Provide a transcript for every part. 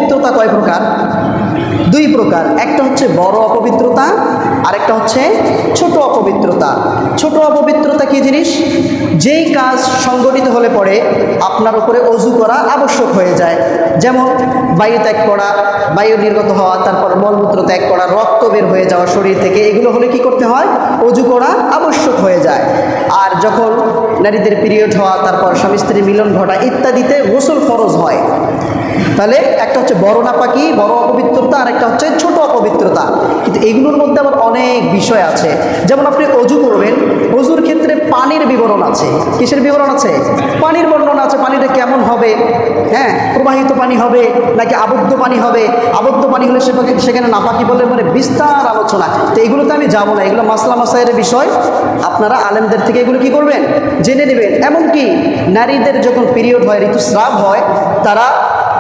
অপবিত্রতা কয় প্রকার? দুই প্রকার। একটা হচ্ছে বড় অপবিত্রতা, আর একটা হচ্ছে ছোট অপবিত্রতা। ছোট অপবিত্রতা কি জিনিস? যেই কাজ সংগঠিত হলে পরে আপনার উপরে অজু করা আবশ্যক হয়ে যায়, যেমন বায়ু ত্যাগ করা, বায়ু নির্গত হওয়া, তারপর মলমূত্র ত্যাগ করা, রক্ত বের হয়ে যাওয়া শরীর থেকে, এগুলো হলে কি করতে হয়? অজু করা আবশ্যক হয়ে যায়। আর যখন নারীদের পিরিয়ড হওয়া, তারপর স্বামী স্ত্রীর মিলন ঘটা ইত্যাদিতে গোসল ফরজ হয়। তাহলে একটা হচ্ছে বড় নাপাকি, বড় অপবিত্রতা, আর একটা হচ্ছে ছোট অপবিত্রতা। কিন্তু এগুলোর মধ্যে আবার অনেক বিষয় আছে। যেমন আপনি অজু করবেন, অজুর ক্ষেত্রে পানির বিবরণ আছে। কিসের বিবরণ আছে? পানির বর্ণনা আছে। পানিটা কেমন হবে, হ্যাঁ, প্রবাহিত পানি হবে নাকি আবদ্ধ পানি হবে? আবদ্ধ পানি হলে সেখানে নাপাকি বলে মানে বিস্তার আলোচনা। তো এগুলোতে আমি যাবো না, এগুলো মাসলা মাসাইলের বিষয়। আপনারা আলেমদের থেকে এগুলো কি করবেন? জেনে নেবেন। এমনকি নারীদের যখন পিরিয়ড হয়, ঋতুস্রাব হয়, তারা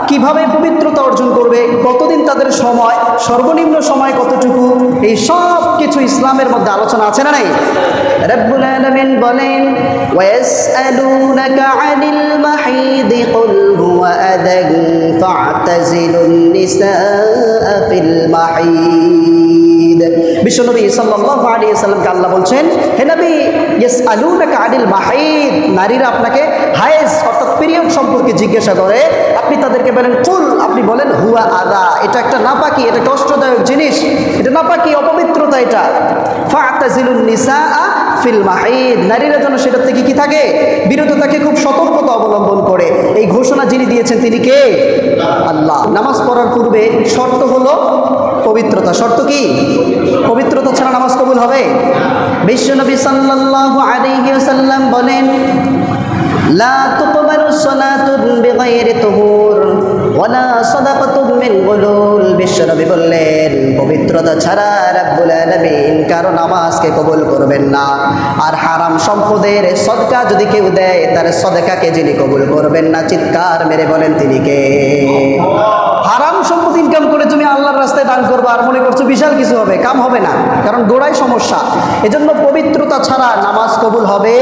কিভাবে পবিত্রতা অর্জন করবে, কতদিন তাদের সময়, সর্বনিম্ন সময় কতটুকু, এই সব কিছু ইসলামের মধ্যে আলোচনা আছে না নাই? রব্বুল আলামিন বলেন, ওয়াসআলুনাকা আনিল মাহিদি কুল হুয়া আদান ফা'তাজিলুন নিসাআ ফিল মাহিদ। বিশ্বনবী সাল্লাল্লাহু আলাইহি ওয়াসাল্লামকে আল্লাহ বলছেন, হে নবী, ইয়াসআলুনাকা আনিল মাহিদ, নারীরা আপনাকে হায়েজ অর্থাৎ পিরিয়ড সম্পর্কে জিজ্ঞাসা করে, আপনি তাদেরকে বলেন কুল, আপনি বলেন হুয়া আদা, এটা একটা নাপাকি, এটা কষ্টদায়ক জিনিস, এটা নাপাকি, অপবিত্রতা এটা। ফা'তাজিলুন নিসাআ ফিল মাহিদ, নারীরা যেন সেটার থেকে কি থাকে? বিরত থাকে, খুব সতর্কতা অবলম্বন করে। এই ঘোষণা যিনি দিয়েছেন তিনি কে? আল্লাহ। নামাজ পড়ার পূর্বে শর্ত হলো পবিত্রতা। শর্ত কি? পবিত্রতা ছাড়া নামাজ কবুল হবে? বিশ্বনবী সাল্লাল্লাহু আলাইহি ওয়াসাল্লাম বলেন, লা তুকবালু সালাতুন বিগাইরি তুহুর ওয়ালা সাদাকাতুন মিন গুলুল। বিশ্বনবী বললেন, পবিত্রতা ছাড়া রব্বুল আলামিন কারো নামাজকে কবুল করবেন না। আর হারাম সম্পদের সদকা যদি কেউ দেয়, তার সদকাকে যিনি কবুল করবেন না, চিৎকার মেরে বলেন তিনি কে? হারাম সম্পদ ইনকাম করে তুমি আল্লাহর রাস্তায় দান করবে আর মনে করছো বিশাল কিছু হবে, কাম হবে না, কারণ গোড়ায় সমস্যা। এজন্য পবিত্রতা ছাড়া নামাজ কবুল হবে।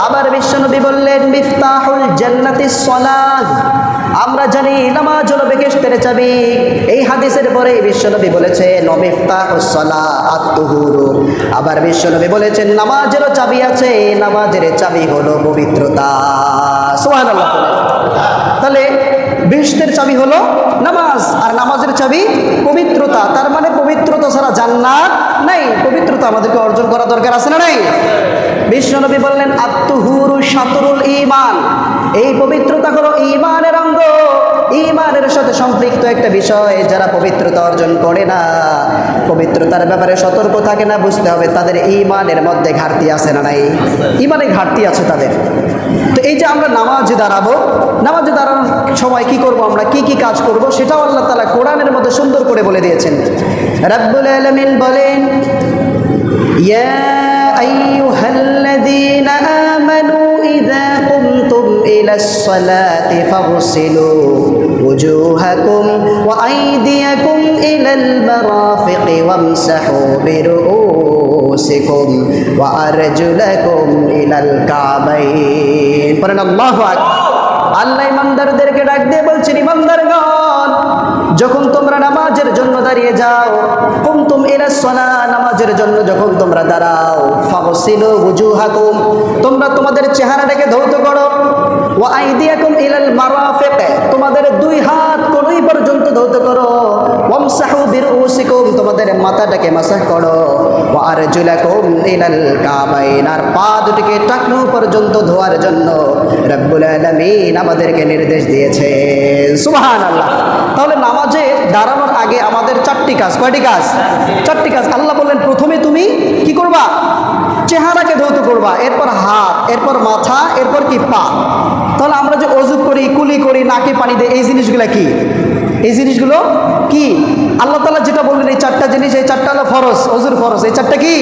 আবার বিশ্বনবী বললেন, মিফতাহুল জান্নাতিস সালাত, আমরা জানি নামাজ হলো বেহেশতের চাবি। এই হাদিসের পরে বিশ্বনবী বলেছেন, মিফতাহুস সালাত আত-তুহুর। আবার বিশ্বনবী বলেছেন, নামাজেরও চাবি আছে, নামাজের চাবি হলো পবিত্রতা। সুবহানাল্লাহ। তাহলে বেহেশতের চাবি হলো নামাজ, আর নামাজের চাবি পবিত্রতা। তার মানে পবিত্রতা ছাড়া জান্নাত নাই। পবিত্রতা আমাদেরকে অর্জন করা দরকার আছে না নাই? বিশ্বনবী বললেন, আত-তুহুরু শাতরুল ঈমান, এই পবিত্রতা হলো ঈমানের অঙ্গ, ঈমানের সাথে সম্পৃক্ত একটা বিষয়। যারা পবিত্রতা অর্জন করে না, পবিত্রতার ব্যাপারে সতর্ক থাকে না, বুঝতে হবে তাদের ঈমানের মধ্যে ঘাটতি আছে না নাই? ঈমানে ঘাটতি আছে তাদের। তো এই যে আমরা নামাজে দাঁড়াবো, নামাজে দাঁড়ানোর সময় কি করব, আমরা কি কি কাজ করব, সেটাও আল্লাহ তাআলা কোরআনের মধ্যে সুন্দর করে বলে দিয়েছেন। রব্বুল আলামিন বলেন, ইয়া আইয়ুহাল্লাযীনা আমানু ইযা কুমতুম ইলাস সালাতি ফাগসিলু ওয়ুজুহাকুম ওয়া আইদিয়াকুম ইলাল মারাফিকি ওয়ামসাহু বিরুউসিকুম ওয়া আরজুলাকুম ইলাল কাবাইন। পড়েন আল্লাহু আকবার। আল্লাহ ইমানদারদেরকে ডাক দিয়ে বলছেন, ইমানদারগণ, যখন তোমরা নামাজের জন্য দাঁড়িয়ে যাও, কুমতুম ইলাস সালাহ, নামাজের জন্য যখন তোমরা দাঁড়াও, ফাগসিলু ওয়ুজুহাকুম, তোমরা তোমাদের চেহারাটাকে ধৌত করো, ওয়া আইদিয়াকুম ইলাল মারাফিক, তোমাদের দুই হাত কনুই পর্যন্ত ধৌত করো, ওয়ামসাহু বিরুউসিকুম, তোমাদের মাথাটাকে মাসাহ করো, ওয়া আরজুলাকুম ইলাল কাবাইন, আর পা দুটিকে টাকনু পর্যন্ত ধোয়ার জন্য রব্বুল আলামিন আমাদেরকে নির্দেশ দিয়েছে। সুবহানাল্লাহ। তাহলে নামাজে দাঁড়ানোর আগে আমাদের চারটি কাজ। কয়টি কাজ? চারটি কাজ। আল্লাহ বললেন, প্রথমে তুমি কি করবা? চেহারাকে ধৌত করবা, এরপর হাত, এরপর মাথা, এরপর কি পা। তাহলে আমরা যে ওযু করি, কুলি করি, নাকে পানি দেই, এই জিনিসগুলো কি? এই জিনিসগুলো কি? আল্লাহ তাআলা যেটা বললেন, এই চারটা জিনিস, এই চারটা হলো ফরজ, ওযুর ফরজ। এই চারটা কি?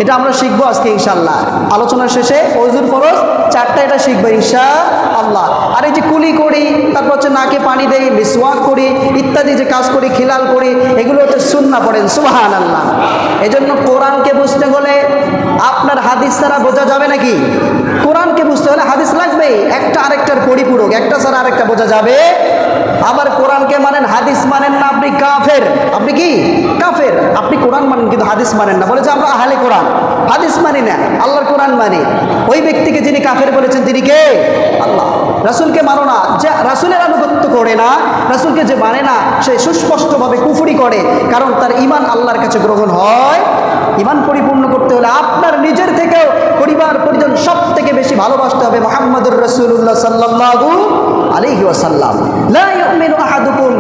এটা আমরা শিখবো আজকে ইনশাআল্লাহ। আলোচনার শেষে ওযুর ফরজ চারটা, এটা শিখবো ইনশাআল্লাহ। আর এই যে কুলি করি, তারপর হচ্ছে নাকে পানি দেই, মিসওয়াক করি, ইত্যাদি যে কাজ করি, খিলাল করি, এগুলো হচ্ছে সুন্নাহ। পড়েন সুবহানাল্লাহ। এজন্য কোরআনকে বুঝতে হলে আপনার হাদিস ছাড়া বোঝা যাবে নাকি? কোরআনকে বুঝতে হলে হাদিস লাগবেই, একটা আরেকটার পরিপূরক, একটা ছাড়া আরেকটা বোঝা যাবে। আবার কোরআনকে মানেন, হাদিস মানেন না, আপনি কাফের। আপনি কি কাফের? আপনি কোরআন মানেন কিন্তু হাদিস মানেন না, বলে যে আমরা আহলে কোরআন, হাদিস মানি না, আল্লাহর কোরআন মানি। ওই ব্যক্তিকে যিনি কাফের বলেছেন তিনি কে? আল্লাহ। রাসূলকে মানো না, যে রাসূলের আনুগত্য করে না, রাসূলকে যে মানে না, সে সুস্পষ্টভাবে কুফরি করে, কারণ তার ঈমান আল্লাহর কাছে গ্রহণ হয়। ঈমান পরিপূর্ণ করতে হলে আপনার নিজের থেকেও পরিবার পরিজন সব থেকে বেশি ভালোবাসতে হবে মুহাম্মদুর রাসূলুল্লাহ সাল্লাল্লাহু আলাইহি ওয়াসাল্লাম। লা ইউমিনু আহাদুকুম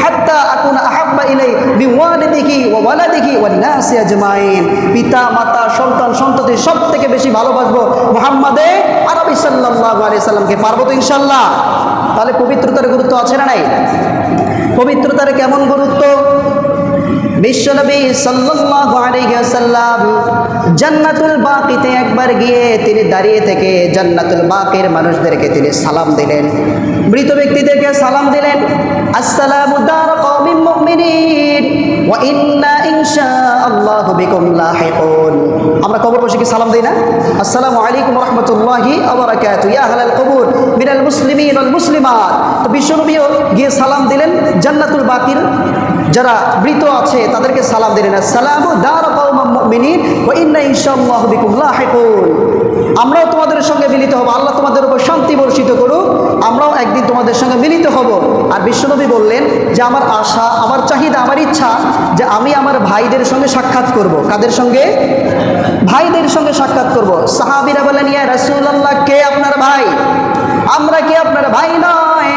হাত্তা আকুনা আহাব্বা ইলাইহি বিওয়ালিদিহি ওয়া ওয়ালাদিহি ওয়ান নাসি আজমাইন। পিতা মাতা সন্তান সন্ততি সব থেকে বেশি ভালোবাসবো মুহাম্মদে আরবি সাল্লাল্লাহু আলাইহি সাল্লামকে। পারবো তো ইনশাআল্লাহ? তাহলে পবিত্রতার গুরুত্ব আছে না নাই? পবিত্রতার কেমন গুরুত্ব? বিশ্বনবী সাল্লাল্লাহু আলাইহি ওয়াসাল্লাম জান্নাতুল বাকিতে একবার গিয়ে তিনি দাঁড়িয়ে থেকে জান্নাতুল বাকির মানুষদেরকে তিনি সালাম দিলেন, মৃত ব্যক্তিদেরকে সালাম দিলেন। আসসালামু দার কওমিন মুমিনিন ওয়া ইন্না ইনশাআল্লাহু বিকুম লাহিকুন। আমরা কবরবাসীকে সালাম দেই না? আসসালামু আলাইকুম ওয়া রাহমাতুল্লাহি ওয়া বারাকাতুহু ইয়া আহলাল কবর মিনাল মুসলিমিন ওয়াল মুসলিমাত। তো বিশ্বনবীও গিয়ে সালাম দিলেন জান্নাতুল বাকির যারা মৃত আছে তাদেরকে সালাম দিলেন, আসসালামু দার কওমিন মুমিনিন ওয়া ইন্না ইনশাআল্লাহু বিকুম লাহিকুন। আমরাও তোমাদের সঙ্গে মিলিত হব, আল্লাহ তোমাদের উপর শান্তি বর্ষিত করুক, আমরাও একদিন তোমাদের সঙ্গে মিলিত হব। আর বিশ্বনবী বললেন যে আমার আশা, আমার চাহিদা, আমার ইচ্ছা যে আমি আমার ভাইদের সঙ্গে সাক্ষাৎ করব। কাদের সঙ্গে? ভাইদের সঙ্গে সাক্ষাৎ করব। সাহাবীরা বলেন, ইয়া রাসূলুল্লাহ, কে আপনার ভাই? আমরা কি আপনার ভাই নয়?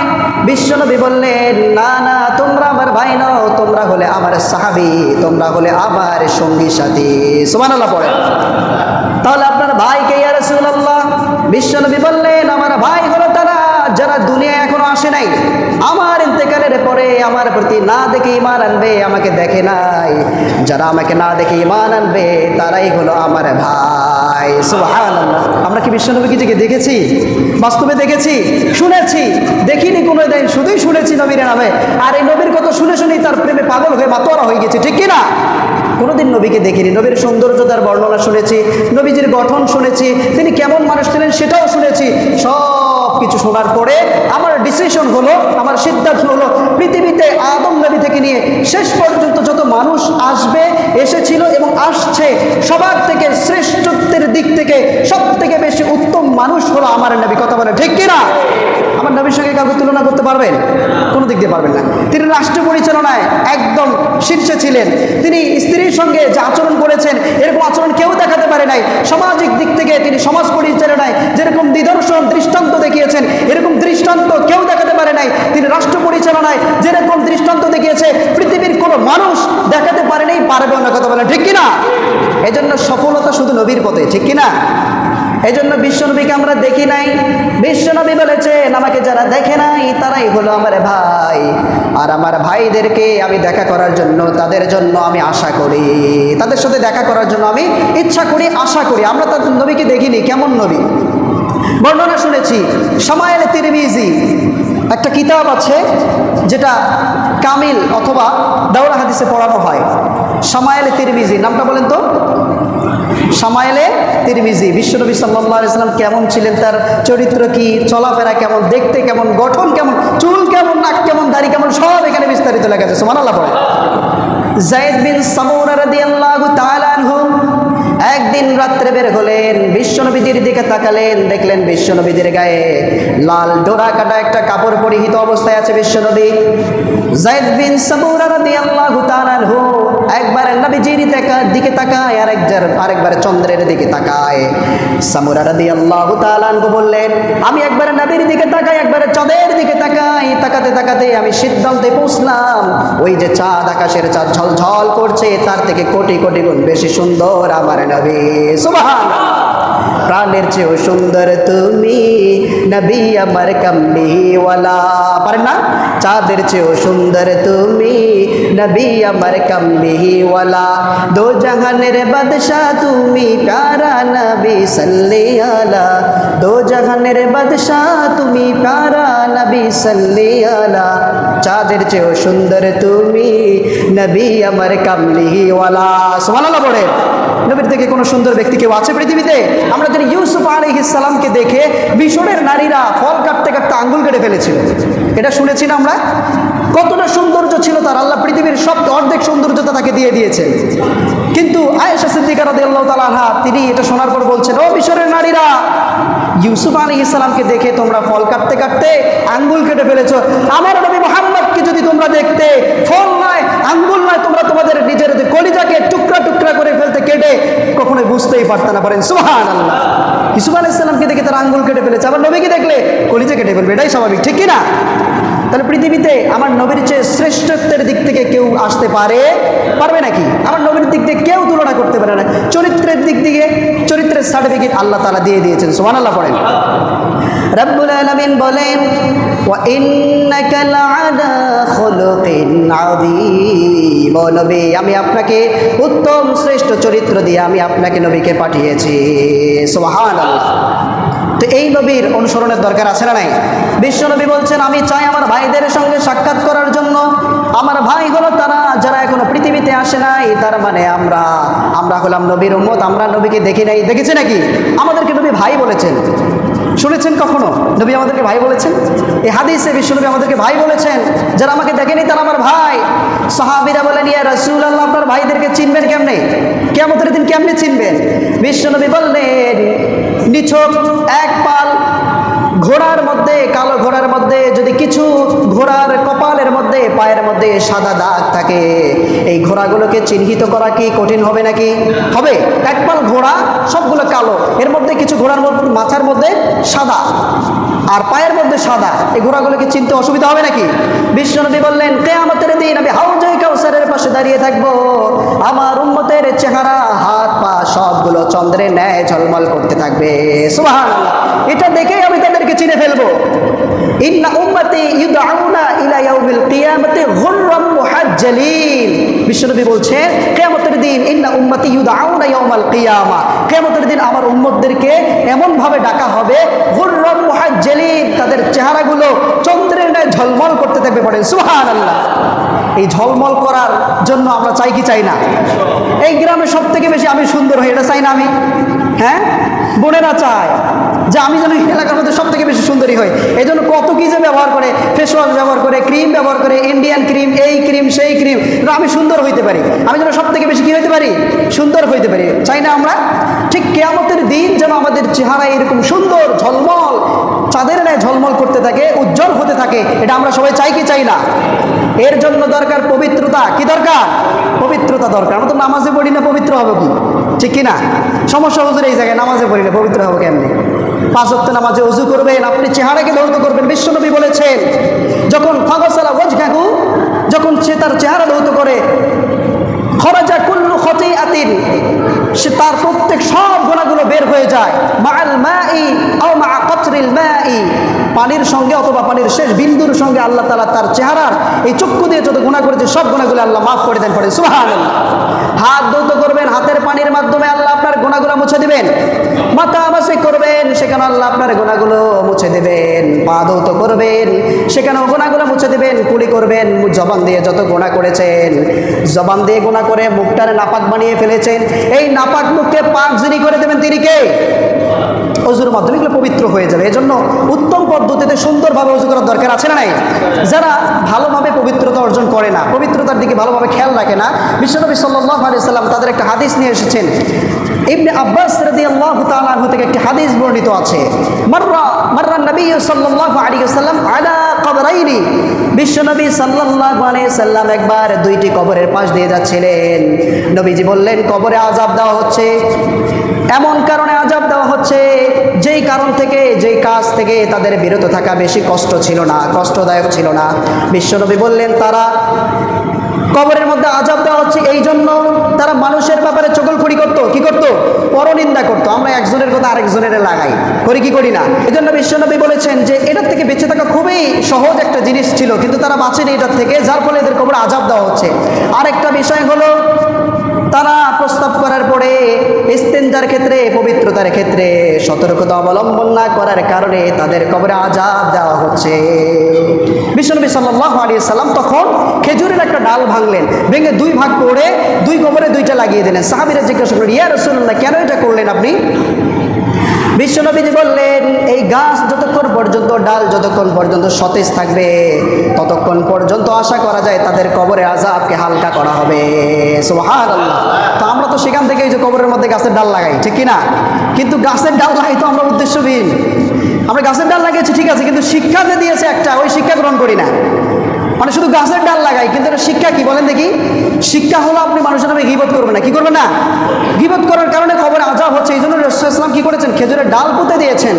বিশ্বনবী বললেন, না না, তোমরা আমার ভাই নও, তোমরা হলে আমার সাহাবী, তোমরা হলে আমার সঙ্গী সাথী। সুবহানাল্লাহ পড়েন। তাহলে আপনার ভাই কে ইয়া রাসূলুল্লাহ? বিশ্বনবী বললেন, আমার ভাই হলো তারা যারা দুনিয়ায় এখনো আসে নাই, আমার ইন্তেকালের পরে আমার প্রতি না দেখে ঈমান আনবে, আমাকে দেখে নাই, যারা আমাকে না দেখে ঈমান আনবে তারাই হলো আমার ভাই। সুবহানাল্লাহ। আমরা কি বিশ্বনবীকে দেখেছি? বাস্তবে দেখেছি? শুনেছি? দেখিনি কোনো দিন, শুধুই শুনেছি নবীর নামে। আর এই নবীর কথা শুনে শুনেই তার প্রেমে পাগল হয়ে মাতোয়ারা হয়ে গেছে, ঠিক কিনা? কোনোদিন নবীকে দেখিনি, নবীর সৌন্দর্যতার বর্ণনা শুনেছি, নবীজির গঠন শুনেছি, তিনি কেমন মানুষ ছিলেন সেটাও শুনেছি। সব কিছু শোনার পরে আমার ডিসিশন হলো, আমার সিদ্ধান্ত হলো, পৃথিবীতে আদম নবী থেকে নিয়ে শেষ পর্যন্ত যত মানুষ আসবে, এসেছিল এবং আসছে, সবার থেকে শ্রেষ্ঠত্বের দিক থেকে সব থেকে বেশি উত্তম মানুষ হলো আমার নবী। কথা বলে ঠিক কিনা? আমার নবীর সঙ্গে কাউকে তুলনা করতে পারবেন? কোনো দিক দিয়ে পারবেন না। তিনি রাষ্ট্র পরিচালনায় একদম শীর্ষে ছিলেন। তিনি স্ত্রীর সঙ্গে যে আচরণ করেছেন, এরকম আচরণ কেউ দেখাতে পারে নাই। সামাজিক দিক থেকে তিনি সমাজ পরিচালনায় যেরকম নিদর্শন দৃষ্টান্ত দেখিয়েছেন, এরকম দৃষ্টান্ত কেউ দেখাতে পারে নাই। তিনি রাষ্ট্র পরিচালনায় যেরকম দৃষ্টান্ত দেখিয়েছে, পৃথিবীর কোনো মানুষ দেখাতে পারে নাই, পারবেও না। কথা বলেন ঠিক কিনা? এজন্য সফলতা শুধু নবীর পথে, ঠিক কিনা? এই জন্য বিশ্বনবীকে আমরা দেখি নাই, বিশ্বনবী বলেছেন আমাকে যারা দেখে নাই তারাই হলো আমার ভাই, আর আমার ভাইদেরকে আমি দেখা করার জন্য, তাদের জন্য আমি আশা করি, তাদের সাথে দেখা করার জন্য আমি ইচ্ছা করি, আশা করি। আমরা তাদের নবীকে দেখিনি, কেমন নবী? বর্ণনা শুনেছি। শামায়েল তিরমিজি একটা কিতাব আছে যেটা কামিল অথবা দাওরা হাদিসে পড়ানো হয়। শামায়েল তিরমিজি, নামটা বলেন তো? শামায়েলে তিরমিজি। বিশ্বনবী সাল্লাল্লাহু আলাইহি সাল্লাম কেমন ছিলেন, তার চরিত্র কি, চলাফেরা কেমন, দেখতে কেমন, গঠন কেমন, চুল কেমন, নাক কেমন, দাড়ি কেমন, সব এখানে বিস্তারিত লেখা আছে। সুবহানাল্লাহ পড়ে। যায়েদ বিন সামুরা রাদিয়াল্লাহু তাআলা আনহু একদিন রাত্রে বের হলেন, বিশ্বনবীজির দিকে তাকালেন, দেখলেন বিশ্বনবীজির গায়ে লাল ডোরা কাটা একটা কাপড় পরিহিত অবস্থায় আছে বিশ্বনবী। যায়েদ বিন সামুরা রাদিয়াল্লাহু তাআলা আনহু একবার নবীজির দিকে তাকায়, আরেকবার চন্দ্রের দিকে তাকায়। সামুরা রাদিয়াল্লাহু তাআলা আনহু বললেন, আমি একবার নবীর দিকে তাকাই, একবার চাঁদের দিকে তাকাই, তাকাতে তাকাতে আমি সিদ্ধান্তে পৌঁছলাম, ওই যে চাঁদ, আকাশের চাঁদ ঝলঝল করছে, তার থেকে কোটি কোটি গুণ বেশি সুন্দর আমার নবী। সুবহানাল্লাহ। প্রাণের চেয়েও সুন্দর তুমি নবী আমার কামলিওয়ালা। পারেন না? চাঁদের চেয়েও সুন্দর তুমি নবী আমার কামলিওয়ালা, দো জাহানের বাদশাহ তুমি প্যারা নবী সাল্লি আলা, দো জাহানের বাদশাহ তুমি প্যারা নবী সাল্লি আলা, চাঁদের চেয়েও সুন্দর তুমি নবী আমার কামলিওয়ালা। সুবহানাল্লাহ পড়ে। নবীর থেকে কোনো সুন্দর ব্যক্তি কেউ আছে পৃথিবীতে? আমরা জানি ইউসুফ আলাইহিস সালামকে দেখে মিশরের নারীরা ফল কাটতে কাটতে আঙ্গুল কেটে ফেলেছিল, এটা শুনেছি না আমরা? কতটা সৌন্দর্য ছিল তার, আল্লাহ পৃথিবীর সব অর্ধেক সৌন্দর্যতা তাকে দিয়ে দিয়েছেন। কিন্তু আয়েশা সিদ্দিকা রাদিয়াল্লাহু তাআলা আনহা তিনি এটা শোনার পর বলছেন, ও মিশরের নারীরা, ইউসুফ আলাইহিস সালামকে দেখে তোমরা ফল কাটতে কাটতে আঙ্গুল কেটে ফেলেছো, আমার নবী মুহাম্মদকে যদি তোমরা দেখতে ফল নয় আঙ্গুল নয়, তোমরা তোমাদের নিজের কলিজাকে টুকরা টুকরা করে ফেলতে, কেটে কখনোই বুঝতেই পারতে না। পারেন সুবহানাল্লাহ। ইউসুফ আলাইহিস সালামকে দেখে তারা আঙ্গুল কেটে ফেলেছে, আবার নবীকে দেখলে কলিজা কেটে ফেলবে, এটাই স্বাভাবিক, ঠিক কি না? তাহলে পৃথিবীতে আমার নবীর চেয়ে শ্রেষ্ঠত্বের দিক থেকে কেউ আসতে পারবে নাকি? আমার নবীর দিক থেকে কেউ তুলনা করতে পারে না। চরিত্রের দিক থেকে, চরিত্রের সার্টিফিকেট আল্লাহ তাআলা দিয়ে দিয়েছেন। সুবহানাল্লাহ পড়েন। রব্বুল আলামিন বলেন, ওয়া ইন্নাকা লাআলা খুলুকিন আযীম। ও নবী, আমি আপনাকে উত্তম শ্রেষ্ঠ চরিত্র দিয়ে আমি আপনাকে নবীকে পাঠিয়েছি। সুবহানাল্লাহ। তো এই নবীর অনুসরণের দরকার আছে না নাই? বিশ্বনবী বলছেন, আমি চাই আমার ভাইদের সঙ্গে সাক্ষাৎ করার জন্য। আমার ভাই হলো তারা যারা এখনো পৃথিবীতে আসে নাই, তার মানে আমরা হলাম নবীর উম্মত, আমরা নবীকে দেখি নাই। দেখেছে নাকি? আমাদেরকে নবী ভাই বলেছেন, শুনেছেন কখনো নবী আমাদেরকে ভাই বলেছেন? এই হাদিসে বিশ্বনবী আমাদেরকে ভাই বলেছেন, যারা আমাকে দেখেনি তারা আমার ভাই। সাহাবীরা বলেন, ইয়া রাসূলুল্লাহ, আপনার ভাইদেরকে চিনবেন কেমনে? কিয়ামতের দিন কেমনে চিনবেন? বিশ্বনবী বললেন, নিছক এক পাল ঘোড়ার মধ্যে, কালো ঘোড়ার মধ্যে যদি কিছু ঘোড়ার কপালের মধ্যে, পায়ের মধ্যে সাদা দাগ থাকে, এই ঘোড়াগুলোকে চিহ্নিত করা কি কঠিন হবে নাকি? হবে। এক পাল ঘোড়া, সবগুলো কালো, এর মধ্যে কিছু ঘোড়ার মাথার মধ্যে সাদা আর পায়ের মধ্যে সাদা, এই ঘোড়াগুলোকে চিনতে অসুবিধা হবে নাকি? বিশ্বনবী বললেন, কিয়ামতের দিন আমি হাউজে কাউসারের পাশে দাঁড়িয়ে থাকবো, আমার উম্মতের চেহারা, হাত পা সবগুলো চন্দ্রের ন্যায় ঝলমল করতে থাকবে। সুবহানাল্লাহ। এটা দেখেই আমি তাদেরকে চিনে ফেলবো। ইন্না উম্মতি ইউদআউনা ইলা ইয়াউমিল কিয়ামতি গুররাম মুহাজ্জালিন। বিশ্বনবী বলছেন, কিয়ামতের দিন ইন্না উম্মতি ইউদআউনা ইয়াউমাল কিয়ামা, কিয়ামতের দিন আমার উম্মতদেরকে এমন ভাবে ডাকা হবে, গুররাম মুহাজ্জালিন, তাদের চেহারাগুলো চন্দ্রের ন্যায় ঝলমল করতে থাকবে। পড়েন সুবহানাল্লাহ। এই ঝলমল করার জন্য আমরা চাই কি চাই না? এই গ্রামে সব থেকে বেশি আমি সুন্দর হই, এটা চাই না আমি? হ্যাঁ, বোনেরা চায় যে আমি যেন এই এলাকার মধ্যে সব থেকে বেশি সুন্দরী হই। এই জন্য কত কি যে ব্যবহার করে, ফেস ওয়াশ ব্যবহার করে, ক্রিম ব্যবহার করে, ইন্ডিয়ান ক্রিম, এই ক্রিম সেই ক্রিম, আমি সুন্দর হইতে পারি, আমি যেন সব থেকে বেশি কি হইতে পারি? সুন্দর হইতে পারি, চাই না আমরা? ঠিক কিয়ামতের দিন যেন আমাদের চেহারা এরকম সুন্দর ঝলমল, চাঁদের ন্যায় ঝলমল করতে থাকে, উজ্জ্বল হতে থাকে, এটা আমরা সবাই চাই কি চাই না? এর জন্য দরকার পবিত্রতা। কি দরকার? পবিত্রতা দরকার। আমরা তো নামাজে পড়ি না, পবিত্র হবে কি? ঠিক কিনা? সমস্যা হুজুর এই জায়গায়, নামাজে পড়ি না, পবিত্র হবে কেমনি? 5 ওয়াক্ত নামাজে ওযু করবেন, আপনি চেহারাকে ধৌত করবেন। বিশ্বনবী বলেছেন, যখন ফাগসালা ওয়াজহাহু, যখন সে তার চেহারা ধৌত করে, খরাজা কুল্লু খতিআতিন, সে তার প্রত্যেক সব গুনাহগুলো বের হয়ে যায়। মাআল মাই আও মা কাতরিল মাই, পানির সঙ্গে অথবা পানির শেষ বিন্দুর সঙ্গে আল্লাহ তাআলা তার চেহারার এই চক্ষু দিয়ে যত গুনাহ করেছে সব গুনাহগুলো আল্লাহ মাফ করে দেন। পড়ে সুবহানাল্লাহ। হাত ধৌত করবেন, হাতের পানির মাধ্যমে আল্লাহ আপনার গুনাহগুলো মুছে দিবেন। মাথা মাসে করবেন, সেখানে আল্লাহ আপনার গুনাহগুলো মুছে দেবেন। পা ধৌত করবেন, সেখানেও গুনাহগুলো মুছে দেবেন। কুলি করবেন, জবান দিয়ে যত গুনাহ করেছেন, জবান দিয়ে গুনাহ করে মুখটারে নাপাক বানিয়ে ফেলেছেন, এই নাপাক মুখকে পাক যিনি করে দেবেন তিনি কে? ওযুর মাধ্যমে এগুলো পবিত্র হয়ে যাবে। এজন্য উত্তম পদ্ধতিতে সুন্দরভাবে ওযু করার দরকার আছে না নাই? যারা ভালোভাবে পবিত্রতা অর্জন করে না, পবিত্রতার দিকে ভালোভাবে খেয়াল রাখে না, বিশ্বনবী সাল্লাল্লাহু আলাইহি সাল্লাম তাদের একটা হাদিস নিয়ে এসেছেন। ইবনে আব্বাস রাদিয়াল্লাহু তাআলা আনহু থেকে একটা হাদিস বর্ণিত আছে, মাররা নবী সাল্লাল্লাহু আলাইহি ওয়াসাল্লাম আলা কবরাইনি, বিশ্বনবী সাল্লাল্লাহু আলাইহি সাল্লাম একবার দুইটি কবরের পাশ দিয়ে যাচ্ছিলেন। নবীজি বললেন, কবরে আযাব দেওয়া হচ্ছে, এমন কারণে আযাব দেওয়া হচ্ছে যেই কারণ থেকে, যেই কাজ থেকে তাদের বিরত থাকা বেশি কষ্ট ছিল না, কষ্টদায়ক ছিল না। বিশ্বনবী বললেন, তারা কবরের মধ্যে আযাব দেওয়া হচ্ছে এই জন্য তারা মানুষের ব্যাপারে চগলখড়ি করতো। কি করতো? পরনিন্দা করতো। আমরা একজনের কথা আরেকজনের লাগাই, করি কি করি না? এই জন্য বিশ্বনবী বলেছেন যে এটার থেকে বেঁচে থাকা খুবই সহজ একটা জিনিস ছিল, কিন্তু তারা বাঁচেনি এটার থেকে, যার ফলে এদের কবরে আযাব দেওয়া হচ্ছে। আরেকটা বিষয় হলো তারা প্রস্তাব করার পরে ইস্তেঞ্জার ক্ষেত্রে, পবিত্রতার ক্ষেত্রে সতর্কতা অবলম্বন না করার কারণে তাদের কবরে আযাব দেওয়া হচ্ছে। বিশ্বনবী সাল্লাল্লাহু আলাইহি সাল্লাম তখন খেজুরের একটা ডাল ভাঙলেন, ভেঙে দুই ভাগ করে দুই কবরে দুইটা লাগিয়ে দিলেন। সাহাবীরা জিজ্ঞাসা করলেন, ইয়া রাসূলুল্লাহ, কেন এটা করলেন আপনি? বিশ্বনবীজি বললেন, এই গাছ যতক্ষণ পর্যন্ত, ডাল যতক্ষণ পর্যন্ত সতেজ থাকবে ততক্ষণ পর্যন্ত আশা করা যায় তাদের কবরের আযাবকে হালকা করা হবে। সুবহানাল্লাহ। তো আমরা তো সেখান থেকে এই যে কবরের মধ্যে গাছের ডাল লাগাই, ঠিক কিনা? কিন্তু গাছের ডাল লাগাই তো আমরা উদ্দেশ্যহীন। আমরা গাছের ডাল লাগিয়েছি ঠিক আছে, কিন্তু শিক্ষা যে দিয়েছে একটা, ওই শিক্ষা গ্রহণ করি না। মানে শুধু গাছের ডাল লাগাই, কিন্তু এটা শিক্ষা কি বলেন দেখি? শিক্ষা হলো আপনি মানুষের নামে গীবত করবেন না। কি করবেন না? গীবত করার কারণে কবরে আযাব হচ্ছে। এই জন্য রাসূল ইসলাম কি করেছেন? খেজুরের ডাল পুঁতে দিয়েছেন।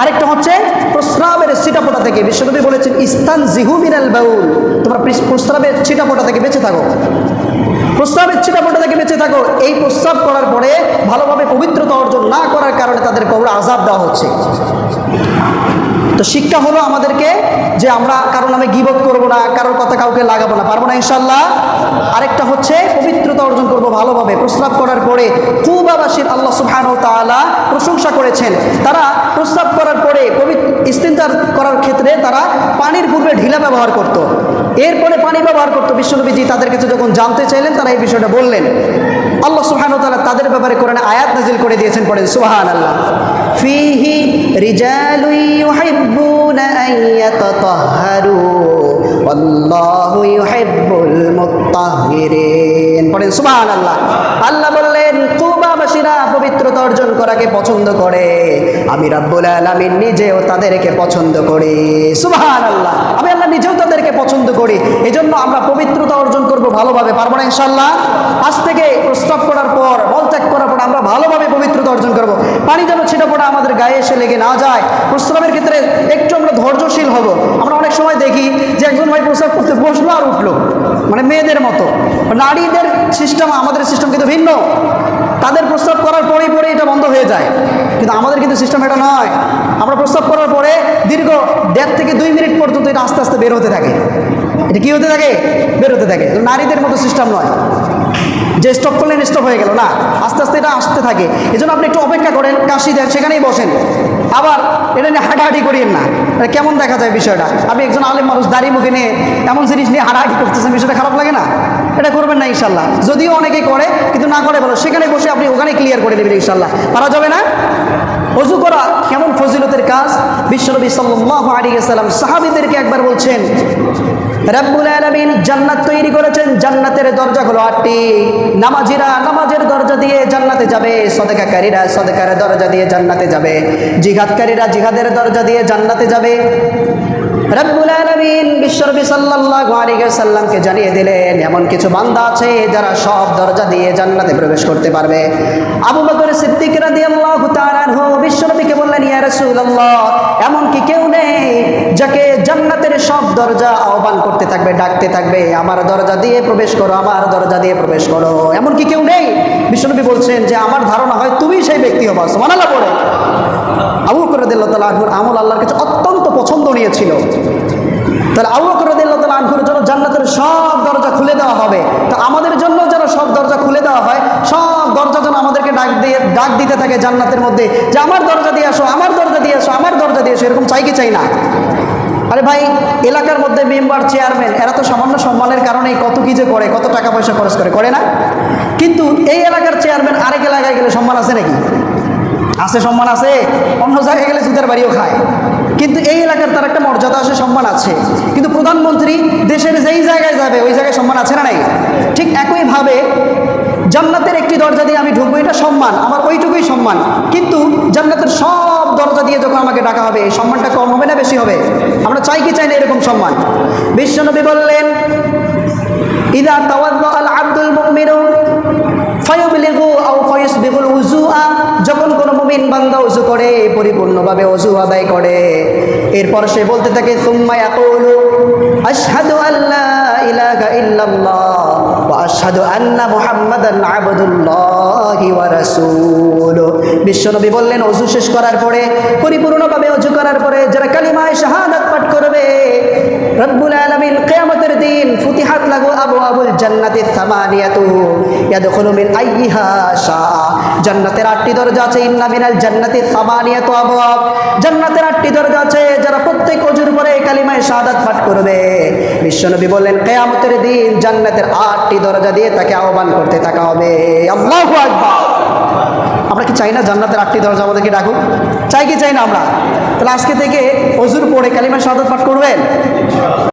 আরেকটা হচ্ছে প্রস্রাবের ছিটাফোঁটা থেকে। বিশ্বনবী বলেছেন, ইস্তানজিহু মিনাল বাউল, তোমরা প্রস্রাবের ছিটাফোঁটা থেকে বেঁচে থাকো, প্রস্রাবের ছিটাফোঁটা থেকে বেঁচে থাকো। এই প্রস্রাব করার পরে ভালোভাবে পবিত্রতা অর্জন না করার কারণে তাদের কবরে আযাব দেওয়া হচ্ছে। তো শিক্ষা হলো আমাদেরকে যে আমরা কারো নামে গীবত করব না, কারোর কথা কাউকে লাগাবো না, পারবো না ইনশাল্লাহ। আরেকটা হচ্ছে পবিত্রতা অর্জন করব ভালোভাবে। প্রস্রাব করার পরে কুবাবাসীর আল্লাহ সুবহানাহু ওয়া তাআলা প্রশংসা করেছেন। তারা প্রস্রাব করার পরে ইস্তিনজা করার ক্ষেত্রে তারা পানির পূর্বে ঢিলা ব্যবহার করত, এরপরে পানি ব্যবহার করত। বিশ্বনবীজি তাদের কাছে যখন জানতে চাইলেন, তারা এই বিষয়টা বললেন। আল্লাহ সুবহানাহু ওয়া তাআলা তাদের ব্যাপারে কোরআনে আয়াত নাজিল করে দিয়েছেন, পড়েন সুবহানাল্লাহ। ফিহি রিজালুন ইউহিব্বুনা আন ইয়াতাতাহহারু ওয়াল্লাহু ইউহিব্বুল মুত্তাহহিরিন, পড়েন সুবহানাল্লাহ। আল্লাহ বললেন, কুবাবাসীরা পবিত্রতা অর্জন করাকে পছন্দ করে, আমি রাব্বুল আলামিন নিজেও তাদেরকে পছন্দ করি। সুবহানাল্লাহ। আমি আল্লাহ নিজেও তাদেরকে পছন্দ করি। এজন্য আমরা পবিত্রতা অর্জন করব ভালোভাবে, পারবো না ইনশাআল্লাহ। আজ থেকে প্রস্রাব করার পর, মলত্যাগ করার পর আমরা ভালোভাবে পবিত্রতা অর্জন করব। পানি যেন ছিটাফোঁটা আমাদের গায়ে এসে লেগে না যায়। প্রস্রাবের ক্ষেত্রে একটু আমরা ধৈর্যশীল হব। আমরা অনেক সময় দেখি যে একজন ভাই প্রস্রাব করতে বসলো আর উঠলো, মানে মেয়েদের মতো। নারীদের সিস্টেম আমাদের সিস্টেম কিন্তু ভিন্ন। তাদের প্রস্রাব করার পরেই এটা বন্ধ হয়ে যায়, কিন্তু আমাদের কিন্তু সিস্টেম এটা নয়। আমরা প্রস্রাব করার পরে দীর্ঘ 1.5 থেকে 2 মিনিট পর্যন্ত এটা আস্তে আস্তে বের হতে থাকে। এটা কি হতে থাকে? বের হতে থাকে। নারীদের মতো সিস্টেম নয় যে স্টপ করলেন স্টপ হয়ে গেল, না, আস্তে আস্তে এটা আসতে থাকে। এই জন্য আপনি একটু অপেক্ষা করেন, কাশি দেন, সেখানেই বসেন। আবার এটা নিয়ে হাঁটাহাঁটি করিয়েন না, এটা কেমন দেখা যায় বিষয়টা। আপনি একজন আলেম মানুষ দাড়ি মুখে নিয়ে এমন জিনিস নিয়ে হাঁটাহাঁটি করতেছেন, বিষয়টা খারাপ লাগে না? এটা করবেন না ইনশাল্লাহ। যদিও অনেকে করে, কিন্তু না করে ভালো। সেখানে বসে আপনি ওখানে ক্লিয়ার করে নেবেন ইনশাল্লাহ। পারা যাবে না? ওযু করা কেমন ফজিলতের কাজ। বিশ্বনবী সাল্লাল্লাহু আলাইহি ওয়াসাল্লাম সাহাবীদেরকে একবার বলছেন, রব্বুল আলামিন জান্নাত তৈরি করেছেন, জান্নাতের দরজা হলো 8টি। নামাজিরা নামাজের দরজা দিয়ে জান্নাতে যাবে, সদকাকারীরা সদকার দরজা দিয়ে জান্নাতে যাবে, জিহাদকারীরা জিহাদের দরজা দিয়ে জান্নাতে যাবে। রব্বুল আলামিন বিশ্বনবী সাল্লাল্লাহু আলাইহি ওয়াসাল্লামকে জানিয়ে দিলেন, এমন কিছু বান্দা আছে যারা সব দরজা দিয়ে জান্নাতে প্রবেশ করতে পারবে। আবু বকর সিদ্দিক রাদিয়াল্লাহু তাআলা আনহু বিশ্বনবীকে বললেন, ইয়া রাসূলুল্লাহ, এমন কি কেউ নেই যাকে জান্নাতের সব দরজা আহ্বান করতে থাকবে, ডাকতে থাকবে, আমার দরজা দিয়ে প্রবেশ করো, আমার দরজা দিয়ে প্রবেশ করো? এমন কি কেউ নেই? বিশ্বনবী বলছেন যে আমার ধারণা হয় তুমি সেই ব্যক্তি হবা। সুবহানাল্লাহ পড়ে। আবু বকর রাদিয়াল্লাহু তাআলা আনহুর আমল আল্লাহর কাছে অত্যন্ত পছন্দনীয় ছিল। তাহলে আবু বকর রাদিয়াল্লাহু তাআলা আনহুর জন্য জান্নাতের সব দরজা খুলে দেওয়া হবে। তো আমাদের জন্য যেন সব দরজা খুলে দেওয়া হয়, সব দরজা যেন আমাদেরকে ডাক দিতে থাকে জান্নাতের মধ্যে, যে আমার দরজা দিয়ে আসো, আমার দরজা দিয়ে আসো, আমার দরজা দিয়ে আসো। এরকম চাই কি চাই না? আরে ভাই, এলাকার মধ্যে মেম্বার, চেয়ারম্যান, এরা তো সামান্য সম্মানের কারণেই কত কি যে করে, কত টাকা পয়সা খরচ করে না? কিন্তু এই এলাকার চেয়ারম্যান আরেক এলাকায় গেলে সম্মান আছে নাকি? আছে, সম্মান আছে। অন্য জায়গায় গেলে সুদের বাড়িও খায়, কিন্তু এই এলাকার তার একটা মর্যাদা আছে, সম্মান আছে। কিন্তু প্রধানমন্ত্রী দেশের যেই জায়গায় যাবে ওই জায়গায় সম্মান আছে না নাই? ঠিক একইভাবে জান্নাতের একটি দরজা দিয়ে আমি ঢুকবো, এটা সম্মান, আমার ওইটুকুই সম্মান। কিন্তু জান্নাতের সব দরজা দিয়ে যখন আমাকে ডাকা হবে, এই সম্মানটা কম হবে না বেশি হবে? আমরা চাই কি চাই না এরকম সম্মান? বিশ্বনবী বললেন, ইযা তাওয়াদ্দা আল আব্দুল মুমিনু ফায়ুবলিগু আও ফায়ুসবিগুল উযুআ, যখন কোনো মুমিন বান্দা ওযু করে, পরিপূর্ণভাবে ওযু আদায় করে, এরপর সে বলতে থাকে, সুম্মা ইয়াকুলু আশহাদু আল্লা ইলাহা ইল্লাল্লাহ ওয়া আশহাদু আন্না মুহাম্মাদান আবদুল্লাহি ওয়া রাসূলুহু। বিশ্বনবী বললেন, ওযু শেষ করার পরে, পরিপূর্ণভাবে ওযু করার পরে যারা কালিমায়ে শাহাদাত পাঠ করবে, রব্বুল আলামিন কিয়ামতের দিন ফুতিহাত লাগু আবওয়াবুল জান্নাতি সামানিয়াতু ইয়াদখুলু মিন আইয়িহা শাআ। জান্নাতের 8টি দরজা আছে। ইন্না মিনাল জান্নাতি সামানিয়াতু আবওয়াব। জান্নাতের 8টি দরজা আছে, যারা প্রত্যেক ওযুর পরে কালিমায়ে শাহাদাত পাঠ করবে, বিশ্বনবী বললেন কিয়ামতের দিন জান্নাতের 8টি দরজা দিয়ে তাকে আহ্বান করতে থাকা হবে। আল্লাহু আকবার। আমরা কি চাই না জান্নাতের 8টি দরজা আমাদেরকে ডাকুক? চাই কি চাই না আমরা? তাহলে আজকে থেকে ওযুর পরে কালিমায়ে শাহাদাত পাঠ করবেন।